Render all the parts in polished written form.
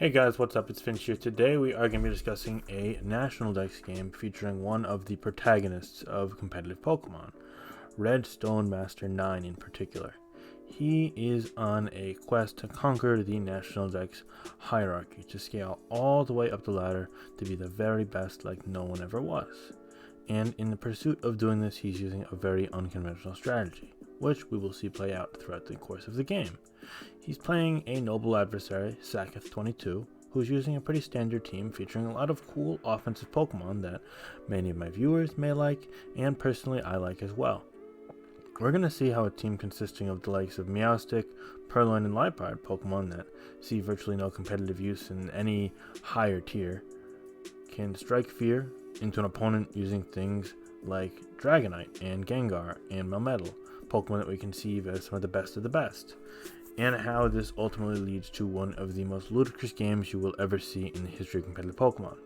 Hey guys, what's up? It's Finch here. Today we are going to be discussing a National Dex game featuring one of the protagonists of competitive Pokemon, Red Stone Master 9 in particular. He is on a quest to conquer the National Dex hierarchy, to scale all the way up the ladder to be the very best like no one ever was. And in the pursuit of doing this, he's using a very unconventional strategy, which we will see play out throughout the course of the game. He's playing a noble adversary, Saketh22, who's using a pretty standard team featuring a lot of cool offensive Pokemon that many of my viewers may like, and personally I like as well. We're going to see how a team consisting of the likes of Meowstic, Purloin, and Liepard, Pokemon that see virtually no competitive use in any higher tier, can strike fear into an opponent using things like Dragonite and Gengar and Melmetal, Pokemon that we conceive as some of the best, and how this ultimately leads to one of the most ludicrous games you will ever see in the history of competitive Pokemon.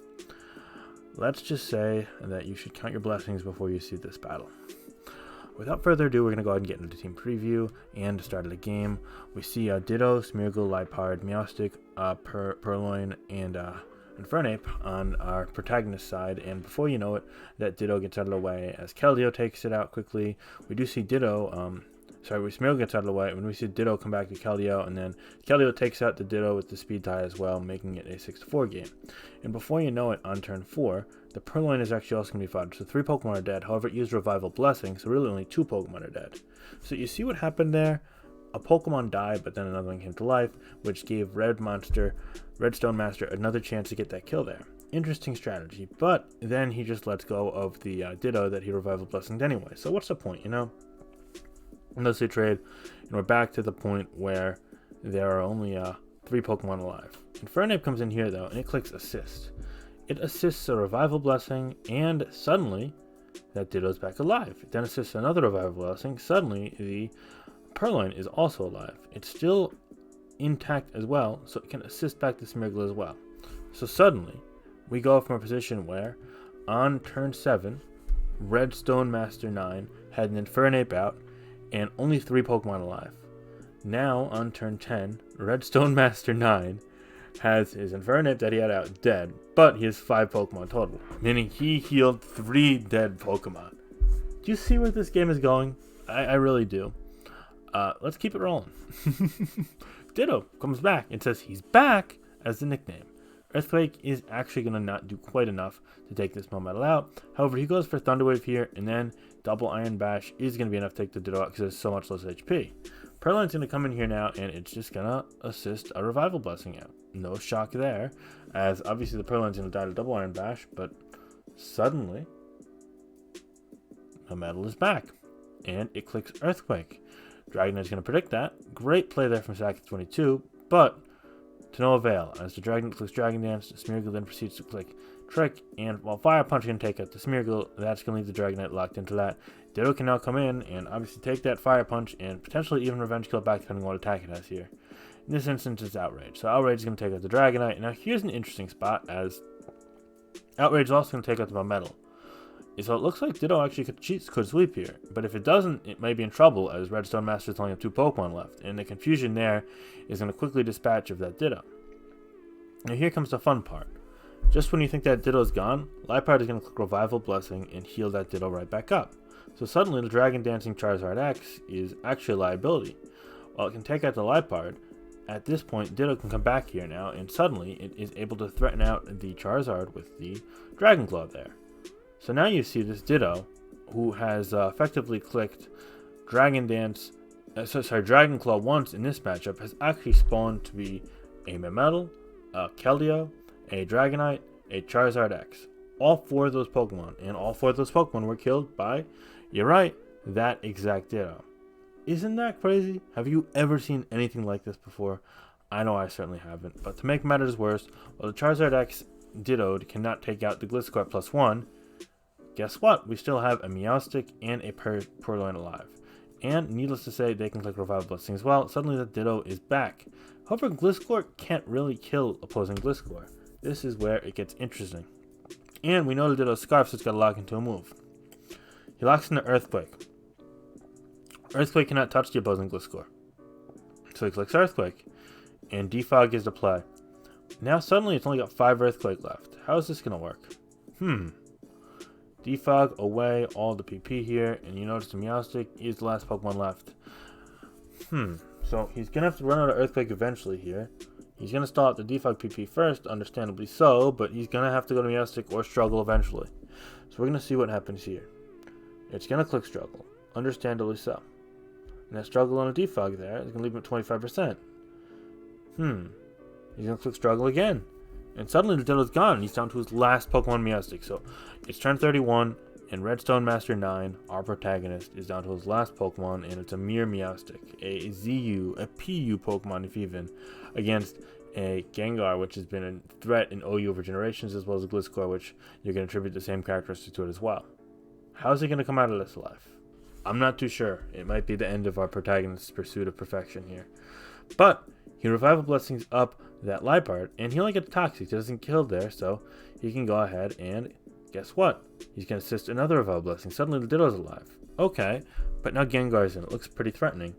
Let's just say that you should count your blessings before you see this battle. Without further ado, we're going to go ahead and get into the team preview and the start of the game. We see Ditto, Smeargle, Liepard, Meowstic, Purloin, and Infernape on our protagonist side, and before you know it, that Ditto gets out of the way as Keldeo takes it out quickly. We do see Smeargle gets out of the way, when we see Ditto come back to Keldeo, and then Keldeo takes out the Ditto with the speed tie as well, making it a 6-4 game. And before you know it, on turn 4, the Purloin is actually also going to be fought, so 3 Pokemon are dead. However, it used Revival Blessing, so really only 2 Pokemon are dead. So you see what happened there? A Pokemon died, but then another one came to life, which gave Red Stone Master another chance to get that kill there. Interesting strategy, but then he just lets go of the Ditto that he Revival Blessinged anyway. So what's the point, you know? Unless they trade, and we're back to the point where there are only 3 Pokemon alive. Infernape comes in here though, and it clicks Assist. It assists a Revival Blessing, and suddenly that Ditto's back alive. It then assists another Revival Blessing. Suddenly the Purloin is also alive. It's still intact as well, so it can assist back to Smeargle as well. So suddenly we go from a position where on turn 7, Red Stone Master 9 had an Infernape out and only 3 Pokemon alive. Now on turn 10, Red Stone Master 9 has his Infernape that he had out dead, but he has 5 Pokemon total, meaning he healed 3 dead Pokemon. Do you see where this game is going? I really do. Let's keep it rolling. Ditto comes back and says he's back as the nickname. Earthquake is actually going to not do quite enough to take this Melmetal out. However, he goes for Thunder Wave here, and then Double Iron Bash is going to be enough to take the Ditto out because there's so much less HP. Purloin's going to come in here now, and it's just going to assist a Revival Blessing out. No shock there, as obviously the Purloin's going to die to Double Iron Bash, but suddenly Melmetal is back, and it clicks Earthquake. Dragonite's going to predict that. Great play there from Saketh22, but to no avail, as the Dragonite clicks Dragon Dance, the Smeargle then proceeds to click Trick, and while Fire Punch can take out the Smeargle, that's going to leave the Dragonite locked into that. Ditto can now come in and obviously take that Fire Punch and potentially even Revenge Kill back depending on what attack it has here. In this instance, it's Outrage. So Outrage is going to take out the Dragonite. Now here's an interesting spot, as Outrage is also going to take out the Melmetal. So it looks like Ditto actually could sweep here, but if it doesn't, it may be in trouble, as Red Stone Masters only have 2 Pokemon left, and the confusion there is going to quickly dispatch of that Ditto. Now here comes the fun part. Just when you think that Ditto's gone, Liepard is going to click Revival Blessing and heal that Ditto right back up. So suddenly the Dragon Dancing Charizard X is actually a liability. While it can take out the Liepard, at this point Ditto can come back here now, and suddenly it is able to threaten out the Charizard with the Dragon Claw there. So now you see this Ditto, who has effectively clicked Dragon Claw once in this matchup, has actually spawned to be a Melmetal, a Keldeo, a Dragonite, a Charizard X. All 4 of those Pokemon, and all 4 of those Pokemon were killed by, you're right, that exact Ditto. Isn't that crazy? Have you ever seen anything like this before? I know I certainly haven't, but to make matters worse, while the Charizard X Ditto cannot take out the Gliscor +1, guess what? We still have a Meowstic and a Purloin alive. And needless to say, they can click Revival Blessing as well. Suddenly the Ditto is back. However, Gliscor can't really kill opposing Gliscor. This is where it gets interesting. And we know the Ditto's Scarf, so it's got to lock into a move. He locks into Earthquake. Earthquake cannot touch the opposing Gliscor. So he clicks Earthquake. And Defog is the play. Now suddenly it's only got 5 Earthquake left. How is this going to work? Defog away all the PP here, and you notice the Meowstic is the last Pokemon left. So he's going to have to run out of Earthquake eventually here. He's going to stall out the Defog PP first, understandably so, but he's going to have to go to Meowstic or struggle eventually. So we're going to see what happens here. It's going to click struggle, understandably so. And that struggle on a Defog there is going to leave him at 25%. He's going to click struggle again. And suddenly the Ditto's gone, and he's down to his last Pokemon Meowstic. So it's turn 31, and Redstone Master 9, our protagonist, is down to his last Pokemon, and it's a mere Meowstic. A ZU, a PU Pokemon if even, against a Gengar, which has been a threat in OU over generations, as well as a Gliscor, which you're going to attribute the same characteristics to it as well. How's he going to come out of this alive? I'm not too sure. It might be the end of our protagonist's pursuit of perfection here. But he Revival Blessings up that Liepard, and he only gets Toxic. He doesn't kill there, so he can go ahead and guess what? He's going to assist another Revival Blessing. Suddenly the Ditto's alive. Okay, but now Gengar's in. It looks pretty threatening,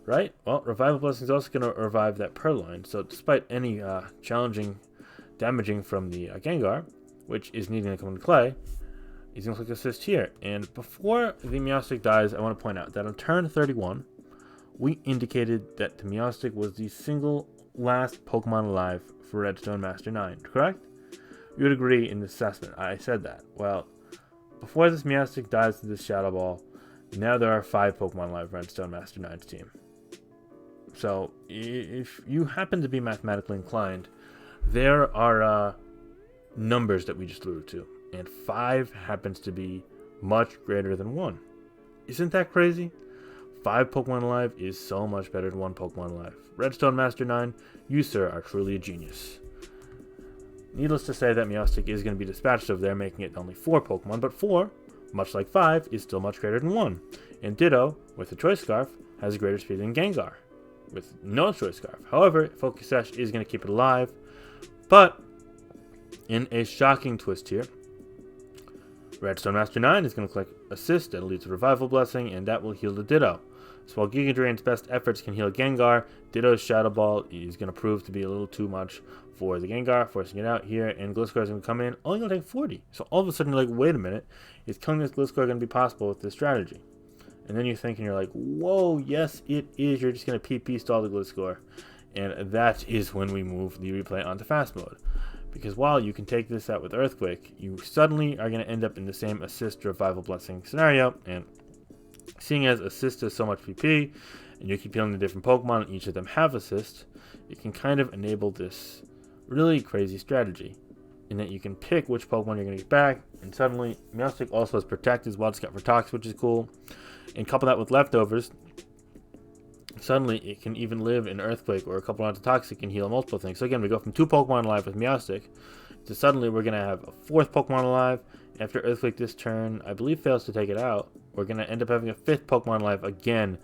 right? Well, Revival Blessing is also going to revive that Purloin, so despite any challenging damaging from the Gengar, which is needing to come into play, he's going to click assist here. And before the Meowstic dies, I want to point out that on turn 31, we indicated that the Meowstic was the single last Pokemon alive for Redstone Master 9, correct? You would agree in the assessment. I said that. Well, before this Meowstic dies to this Shadow Ball, now there are 5 Pokemon alive Redstone Master 9's team. So, if you happen to be mathematically inclined, there are numbers that we just alluded to, and 5 happens to be much greater than 1. Isn't that crazy? 5 Pokemon alive is so much better than 1 Pokemon alive. Redstone Master 9, you sir are truly a genius. Needless to say that Meowstic is going to be dispatched over there, making it only 4 Pokemon, but 4, much like 5, is still much greater than 1. And Ditto, with the Choice Scarf, has a greater speed than Gengar, with no Choice Scarf. However, Focus Sash is going to keep it alive, but in a shocking twist here, Redstone Master 9 is going to click Assist, that'll lead to Revival Blessing, and that will heal the Ditto. So while Giga Drain's best efforts can heal Gengar, Ditto's Shadow Ball is going to prove to be a little too much for the Gengar, forcing it out here, and Gliscor is going to come in, only going to take 40. So all of a sudden you're like, wait a minute, is killing this Gliscor going to be possible with this strategy? And then you think, and you're like, whoa, yes it is, you're just going to PP stall the Gliscor. And that is when we move the replay onto fast mode. Because while you can take this out with Earthquake, you suddenly are going to end up in the same Assist Revival Blessing scenario, and seeing as Assist is so much PP, and you keep healing the different Pokemon, and each of them have Assist, it can kind of enable this really crazy strategy, in that you can pick which Pokemon you're going to get back, and suddenly Meowstic also has Protect as well, it's got for Toxic, which is cool, and couple that with Leftovers, suddenly it can even live in Earthquake or a couple rounds of Toxic and heal multiple things. So again, we go from 2 Pokemon alive with Meowstic, to suddenly we're going to have a 4th Pokemon alive. After Earthquake this turn, I believe, fails to take it out, we're going to end up having a 5th Pokemon alive again.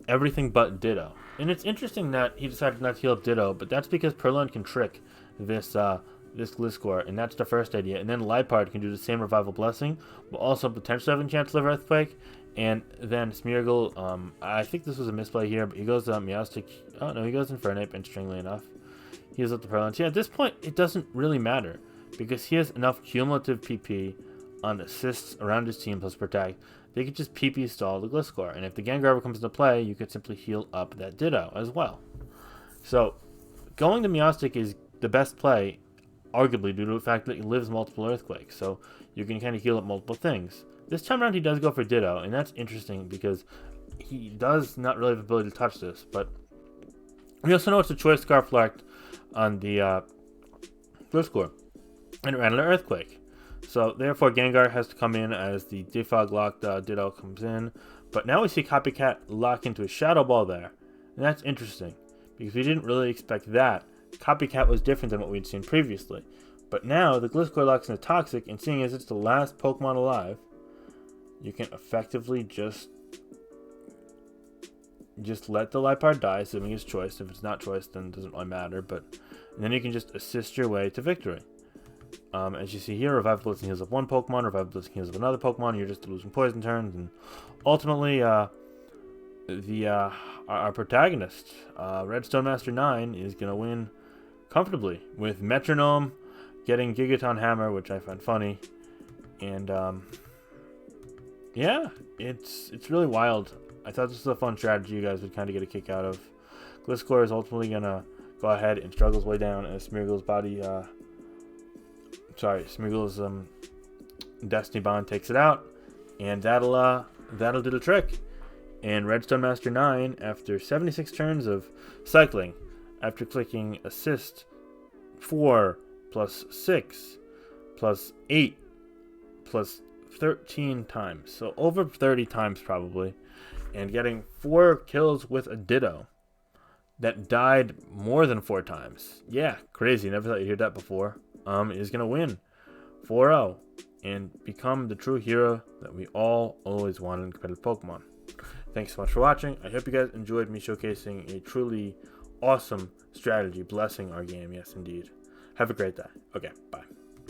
Everything but Ditto. And it's interesting that he decided not to heal up Ditto, but that's because Purloin can trick this Gliscor, and that's the first idea. And then Liepard can do the same Revival Blessing, but also potentially having a chance to live Earthquake. And then Smeargle, I think this was a misplay here, but he goes Meowstic. Oh no, he goes Infernape, interestingly enough. He heals up the Purloin. Yeah, at this point, it doesn't really matter, because he has enough cumulative PP on assists around his team plus Protect. They could just PP stall the Gliscor, and if the Gengar ever comes into play, you could simply heal up that Ditto as well. So, going to Meowstic is the best play, arguably due to the fact that he lives multiple Earthquakes, so you can kind of heal up multiple things. This time around he does go for Ditto, and that's interesting because he does not really have the ability to touch this, but we also know it's a Choice Scarf left on the Gliscor, and it ran into Earthquake. So therefore Gengar has to come in as the Defog locked Ditto comes in, but now we see Copycat lock into a Shadow Ball there, and that's interesting, because we didn't really expect that. Copycat was different than what we'd seen previously, but now the Gliscor locks into Toxic, and seeing as it's the last Pokemon alive, you can effectively just let the Liepard die, assuming it's choice. If it's not choice, then it doesn't really matter. And then you can just assist your way to victory. As you see here, Revival Blessing heals up one Pokemon, Revival Blessing heals up another Pokemon. You're just losing poison turns, and ultimately, our protagonist, Redstone Master 9, is gonna win comfortably with Metronome getting Gigaton Hammer, which I find funny. And yeah, it's really wild. I thought this was a fun strategy you guys would kind of get a kick out of. Gliscor is ultimately going to go ahead and struggle his way down as Smeargle's Smeargle's Destiny Bond takes it out. And that'll do the trick. And Redstone Master 9, after 76 turns of cycling, after clicking assist 4 plus 6 plus 8 plus 13 times, so over 30 times probably, and getting 4 kills with a Ditto that died more than 4 times. Yeah, crazy. Never thought you'd hear that before. Is going to win 4-0 and become the true hero that we all always wanted in competitive Pokemon. Thanks so much for watching. I hope you guys enjoyed me showcasing a truly awesome strategy blessing our game. Yes, indeed. Have a great day. Okay, bye.